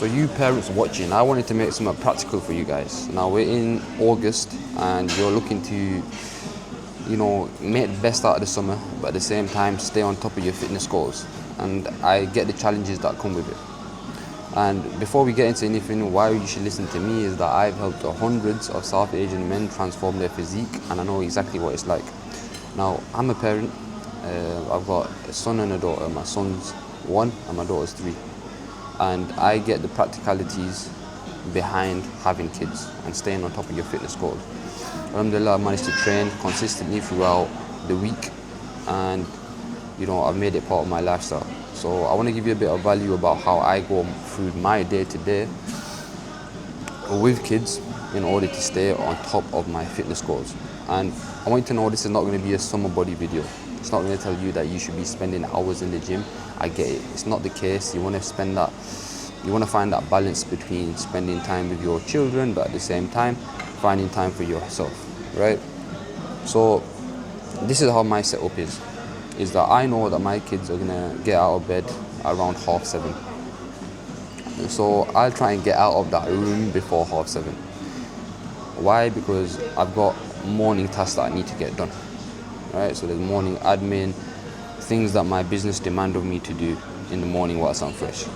So you parents watching, I wanted to make something practical for you guys. Now we're in August and you're looking to, make the best out of the summer, but at the same time stay on top of your fitness goals. And I get the challenges that come with it. And before we get into anything, why you should listen to me is that I've helped hundreds of South Asian men transform their physique, and I know exactly what it's like. Now, I'm a parent. I've got a son and a daughter. My son's 1 and my daughter's 3. And I get the practicalities behind having kids and staying on top of your fitness goals. Alhamdulillah, I managed to train consistently throughout the week, and I've made it part of my lifestyle. So I want to give you a bit of value about how I go through my day-to-day with kids in order to stay on top of my fitness goals. And I want you to know this is not going to be a summer body video. It's not going to tell you that you should be spending hours in the gym. I get it. It's not the case. You want to find that balance between spending time with your children, but at the same time, finding time for yourself, right? So this is how my setup is that I know that my kids are going to get out of bed around 7:30. So I'll try and get out of that room before 7:30. Why? Because I've got morning tasks that I need to get done, right? So there's morning admin, things that my business demand of me to do in the morning whilst I'm fresh.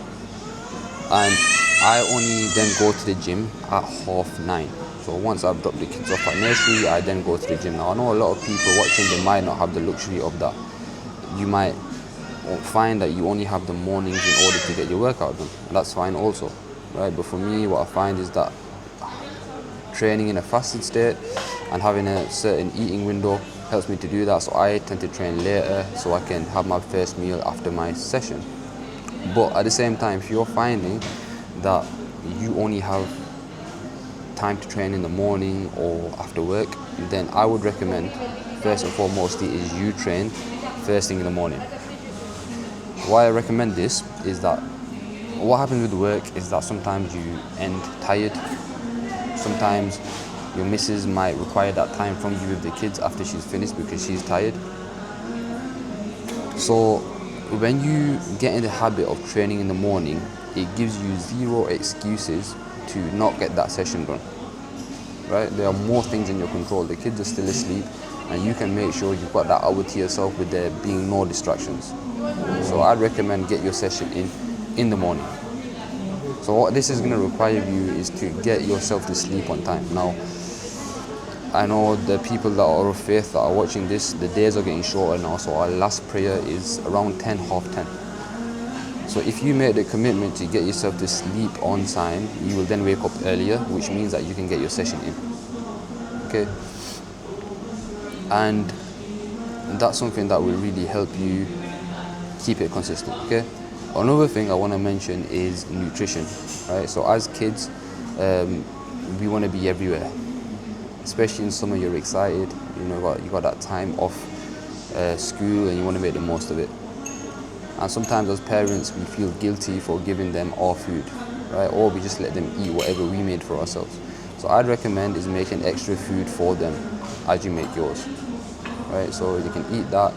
And I only then go to the gym at 9:30. So once I've dropped the kids off at nursery, I then go to the gym. Now I know a lot of people watching, they might not have the luxury of that. You might find that you only have the mornings in order to get your workout done. And that's fine also, right? But for me, what I find is that training in a fasted state and having a certain eating window helps me to do that. So I tend to train later so I can have my first meal after my session. But at the same time, if you're finding that you only have time to train in the morning or after work, then I would recommend, first and foremost, is you train first thing in the morning. Why I recommend this is that what happens with work is that sometimes you end tired. Sometimes your missus might require that time from you with the kids after she's finished because she's tired. So when you get in the habit of training in the morning, it gives you zero excuses to not get that session done, right? There are more things in your control. The kids are still asleep and you can make sure you've got that hour to yourself with there being no distractions. So I'd recommend get your session in the morning. So what this is going to require you is to get yourself to sleep on time. Now, I know the people that are of faith that are watching this, the days are getting shorter now, so our last prayer is around 10, 10:30. So if you make the commitment to get yourself to sleep on time, you will then wake up earlier, which means that you can get your session in. Okay? And that's something that will really help you keep it consistent, okay? Another thing I want to mention is nutrition, right? So as kids, we want to be everywhere. Especially in summer, you're excited, you got that time off school and you want to make the most of it. And sometimes as parents, we feel guilty for giving them our food, right? Or we just let them eat whatever we made for ourselves. So I'd recommend is making extra food for them as you make yours, right? So you can eat that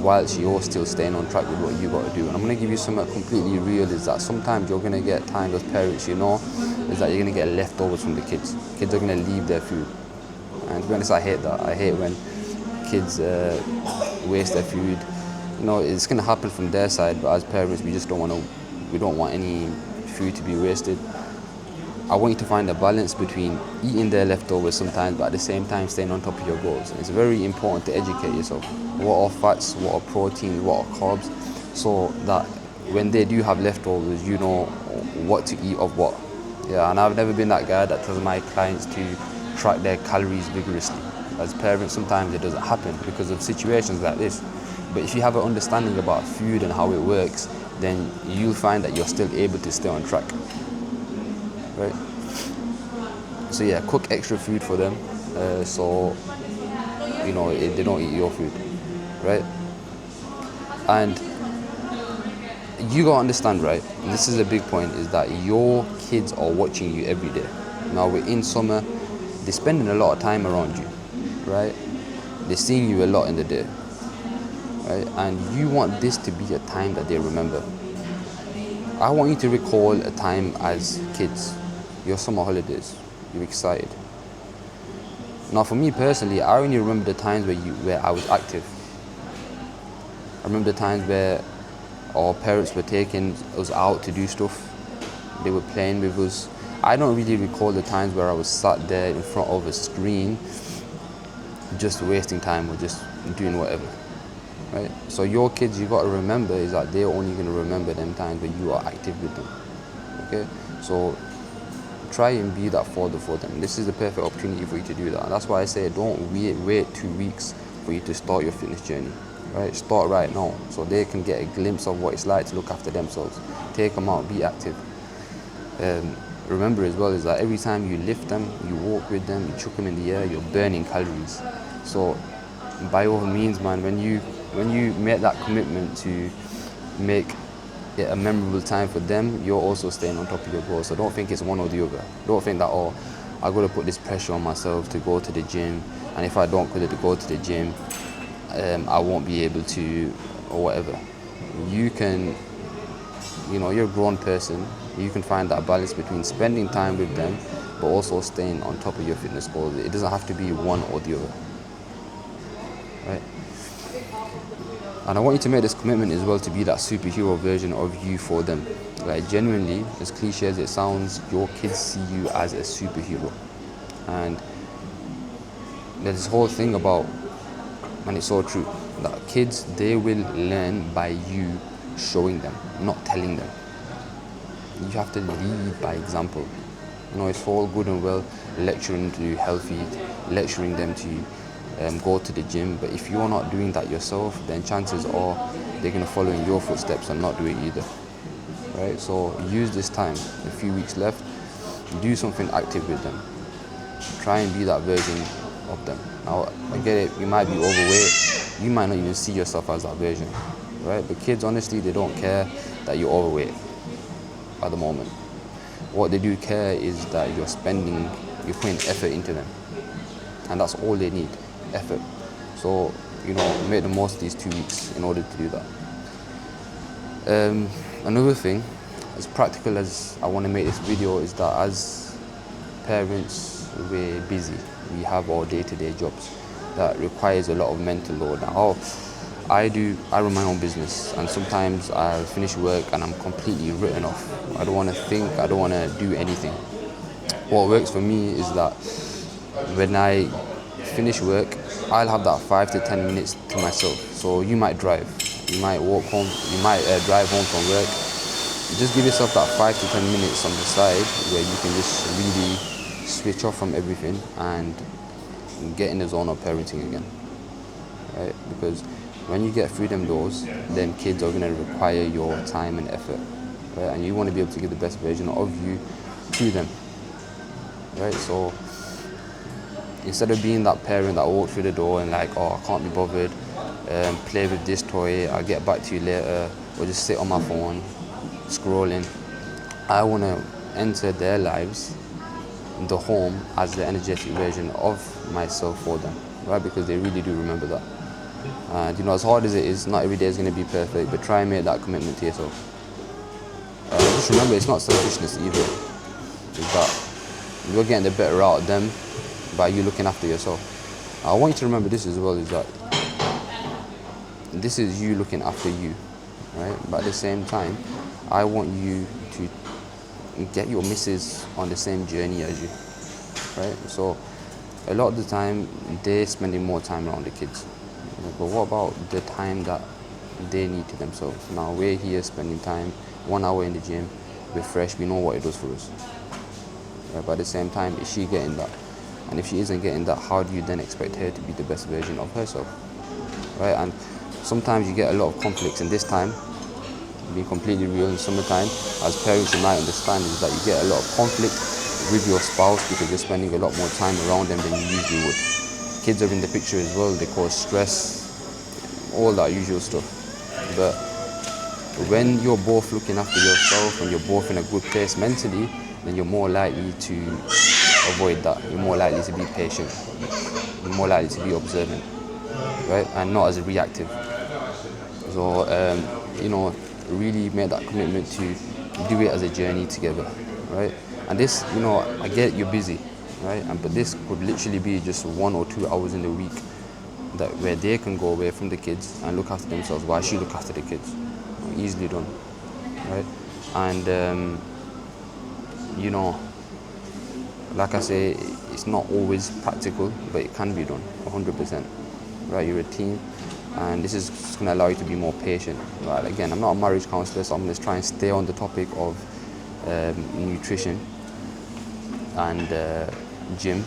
whilst you're still staying on track with what you got to do. And I'm going to give you something completely real, is that sometimes you're going to get times as parents, is that you're going to get leftovers from the kids. Kids are going to leave their food. And to be honest, I hate that. I hate when kids waste their food. It's going to happen from their side, but as parents, we don't want any food to be wasted. I want you to find a balance between eating their leftovers sometimes, but at the same time staying on top of your goals. And it's very important to educate yourself. What are fats, what are proteins, what are carbs, so that when they do have leftovers, you know what to eat of what. Yeah, and I've never been that guy that tells my clients to track their calories vigorously. As parents, sometimes it doesn't happen because of situations like this. But if you have an understanding about food and how it works, then you'll find that you're still able to stay on track. Right? So yeah, cook extra food for them, so they don't eat your food, right? And you gotta understand, right? And this is a big point, is that your kids are watching you every day. Now we're in summer, they're spending a lot of time around you, right? They're seeing you a lot in the day, right? And you want this to be a time that they remember. I want you to recall a time as kids, your summer holidays, you're excited. Now for me personally, I only remember the times where I was active. I remember the times where our parents were taking us out to do stuff. They were playing with us. I don't really recall the times where I was sat there in front of a screen just wasting time or just doing whatever. Right? So your kids, you got to remember is that they're only going to remember them times when you are active with them. Okay? So try and be that father for them. This is the perfect opportunity for you to do that. And that's why I say don't wait 2 weeks for you to start your fitness journey. Right? Start right now so they can get a glimpse of what it's like to look after themselves. Take them out, be active. Remember as well is that every time you lift them, you walk with them, you chuck them in the air, you're burning calories. So by all means, man, when you make that commitment to make it a memorable time for them, you're also staying on top of your goals. So don't think it's one or the other. Don't think that, oh, I got to put this pressure on myself to go to the gym, and if I don't go to the gym, I won't be able to, or whatever. You can, you're a grown person. You can find that balance between spending time with them, but also staying on top of your fitness goals. It doesn't have to be one or the other. Right? And I want you to make this commitment as well to be that superhero version of you for them. Like genuinely, as cliche as it sounds, your kids see you as a superhero. And there's this whole thing about, and it's so true, that kids, they will learn by you showing them, not telling them. You have to lead by example. It's all good and well lecturing to healthy, lecturing them to go to the gym, but if you're not doing that yourself, then chances are they're going to follow in your footsteps and not do it either. Right? So use this time, a few weeks left, do something active with them. Try and be that version of them. Now, I get it, you might be overweight, you might not even see yourself as that version, right? But kids, honestly, they don't care that you're overweight at the moment. What they do care is that you're putting effort into them. And that's all they need, effort. So, make the most of these 2 weeks in order to do that. Another thing, as practical as I want to make this video, is that as parents, we're busy. We have our day-to-day jobs that requires a lot of mental load. Now, I run my own business, and sometimes I finish work and I'm completely written off. I don't want to think, I don't want to do anything. What works for me is that when I finish work, I'll have that 5 to 10 minutes to myself. So you might drive, you might walk home, you might drive home from work. Just give yourself that 5 to 10 minutes on the side where you can just really switch off from everything and get in the zone of parenting again. Right? Because when you get through them doors, then kids are going to require your time and effort. Right? And you want to be able to give the best version of you to them. Right? So instead of being that parent that walks through the door and like, oh, I can't be bothered, play with this toy, I'll get back to you later, or just sit on my phone, scrolling, I want to enter their lives, the home, as the energetic version of myself for them, right? Because they really do remember that. And as hard as it is, not every day is going to be perfect, but try and make that commitment to yourself. Just remember, it's not selfishness either. It's that you're getting the better out of them by you looking after yourself. I want you to remember this as well, is that this is you looking after you, right? But at the same time, I want you to get your missus on the same journey as you, right? So a lot of the time, they're spending more time around the kids. But what about the time that they need to themselves? Now, we're here spending time, 1 hour in the gym, we're fresh, we know what it does for us. Right? But at the same time, is she getting that? And if she isn't getting that, how do you then expect her to be the best version of herself? Right? And sometimes you get a lot of conflicts in this time, being completely real in summertime. As parents, you might understand is that you get a lot of conflict with your spouse because you're spending a lot more time around them than you usually would. Kids are in the picture as well, they cause stress, all that usual stuff. But when you're both looking after yourself and you're both in a good place mentally, then you're more likely to avoid that. You're more likely to be patient. You're more likely to be observant, right? And not as reactive. So, really make that commitment to do it as a journey together, right? And this, I get you're busy, right? But this could literally be just 1 or 2 hours in the week that where they can go away from the kids and look after themselves while she look after the kids. Easily done, right? And like I say, it's not always practical, but it can be done 100%, right? You're a team, and this is just going to allow you to be more patient, right? Again, I'm not a marriage counselor, so I'm going to try and stay on the topic of nutrition and gym,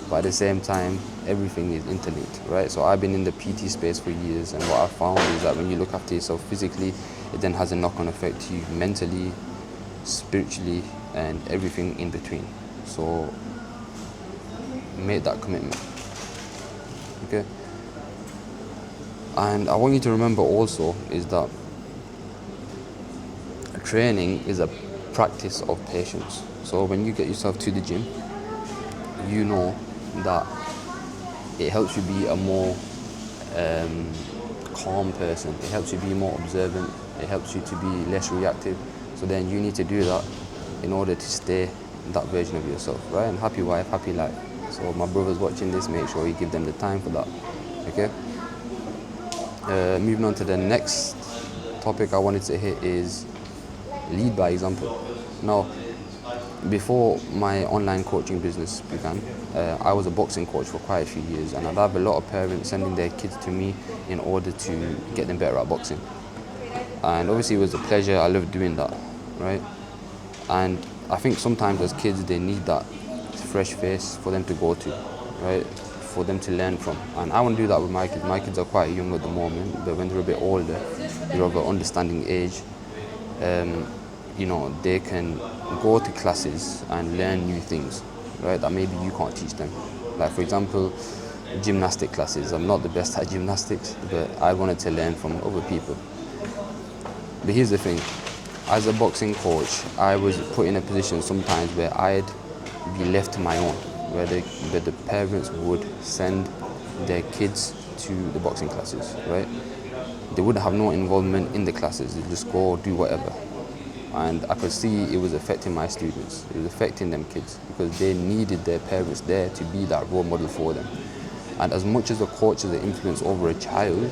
but at the same time, everything is interlinked, right? So I've been in the PT space for years, and what I've found is that when you look after yourself physically, it then has a knock-on effect to you mentally, spiritually, and everything in between. So make that commitment, okay? And I want you to remember also is that training is a practice of patience. So when you get yourself to the gym, you know that it helps you be a more calm person. It helps you be more observant. It helps you to be less reactive. So then you need to do that in order to stay that version of yourself, right? And happy wife, happy life. So my brothers watching this, make sure you give them the time for that, okay? Moving on to the next topic I wanted to hit is lead by example. Now, before my online coaching business began, I was a boxing coach for quite a few years, and I'd have a lot of parents sending their kids to me in order to get them better at boxing. And obviously it was a pleasure, I loved doing that, right? And I think sometimes as kids they need that fresh face for them to go to, right? For them to learn from. And I want to do that with my kids. My kids are quite young at the moment, but when they're a bit older, they're of an understanding age, they can go to classes and learn new things, right, that maybe you can't teach them. Like for example, gymnastic classes. I'm not the best at gymnastics, but I wanted to learn from other people. But here's the thing, as a boxing coach, I was put in a position sometimes where I'd be left to my own, where the parents would send their kids to the boxing classes, right? They would have no involvement in the classes, they'd just go do whatever. And I could see it was affecting my students, it was affecting them kids, because they needed their parents there to be that role model for them. And as much as a coach has an influence over a child,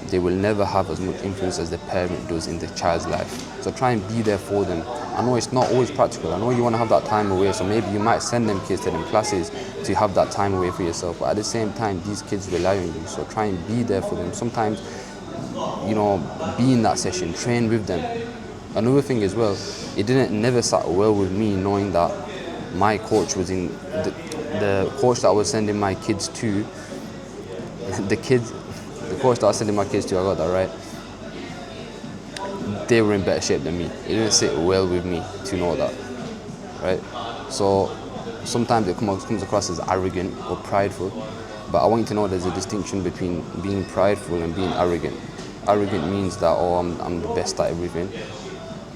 they will never have as much influence as the parent does in the child's life. So try and be there for them. I know it's not always practical, I know you want to have that time away, so maybe you might send them kids to them classes to have that time away for yourself, but at the same time, these kids rely on you, so try and be there for them. Sometimes, be in that session, train with them. Another thing as well, it never sat well with me knowing that my coach was in, the coach that I was sending my kids to, the coach that I was sending my kids to, I got that right, they were in better shape than me. It didn't sit well with me to know that, right? So sometimes it comes across as arrogant or prideful, but I want you to know there's a distinction between being prideful and being arrogant. Arrogant means that, I'm the best at everything.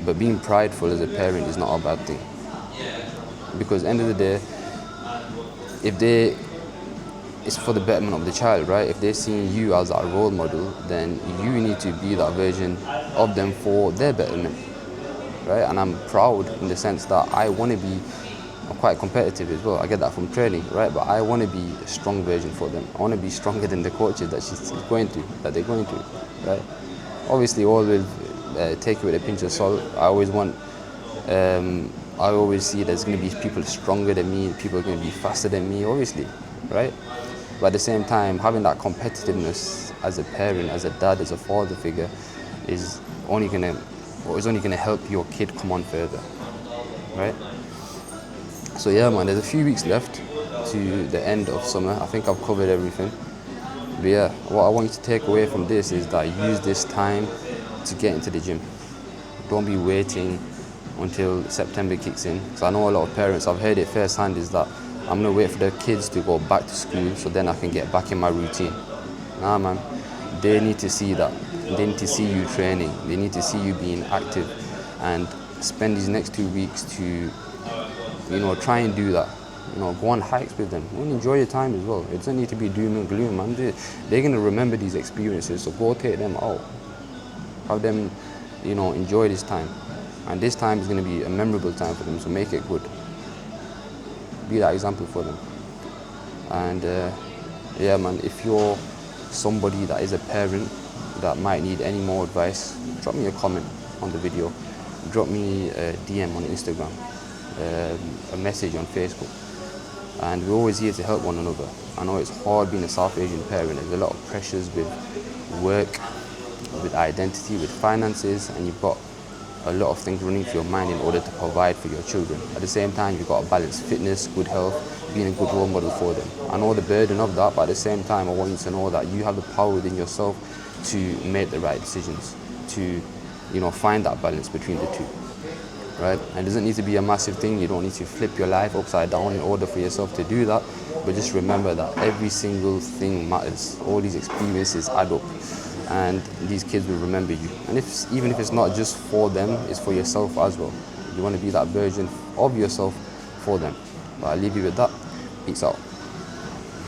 But being prideful as a parent is not a bad thing. Because at the end of the day, it's for the betterment of the child, right? If they're seeing you as a role model, then you need to be that version of them for their betterment, right? And I'm proud in the sense that I'm quite competitive as well. I get that from training, right? But I want to be a strong version for them. I want to be stronger than the coaches that they're going to, right? Obviously, all with take it with a pinch of salt. I always see there's going to be people stronger than me, people are going to be faster than me, obviously, right? But at the same time, having that competitiveness as a parent, as a dad, as a father figure is only going to help your kid come on further, right? So yeah, man, there's a few weeks left to the end of summer. I think I've covered everything. But yeah, what I want you to take away from this is that use this time to get into the gym. Don't be waiting until September kicks in. So I know a lot of parents, I've heard it firsthand, is that I'm gonna wait for their kids to go back to school so then I can get back in my routine. Nah, man, they need to see that. They need to see you training. They need to see you being active, and spend these next 2 weeks to, try and do that. Go on hikes with them and enjoy your time as well. It doesn't need to be doom and gloom, man. They're gonna remember these experiences, so go take them out. Have them, enjoy this time. and this time is going to be a memorable time for them, so make it good. Be that example for them. And yeah, man, if you're somebody that is a parent that might need any more advice, drop me a comment on the video, drop me a DM on Instagram, a message on Facebook, and we're always here to help one another. I know it's hard being a South Asian parent. There's a lot of pressures with work, with identity, with finances, and you've got a lot of things running through your mind in order to provide for your children. At the same time, you've got to balance fitness, good health, being a good role model for them. I know the burden of that, but at the same time, I want you to know that you have the power within yourself to make the right decisions, to, find that balance between the two, right? And it doesn't need to be a massive thing. You don't need to flip your life upside down in order for yourself to do that. But just remember that every single thing matters. All these experiences add up, and these kids will remember you. And even if it's not just for them, it's for yourself as well. You want to be that version of yourself for them. But I'll leave you with that. Peace out.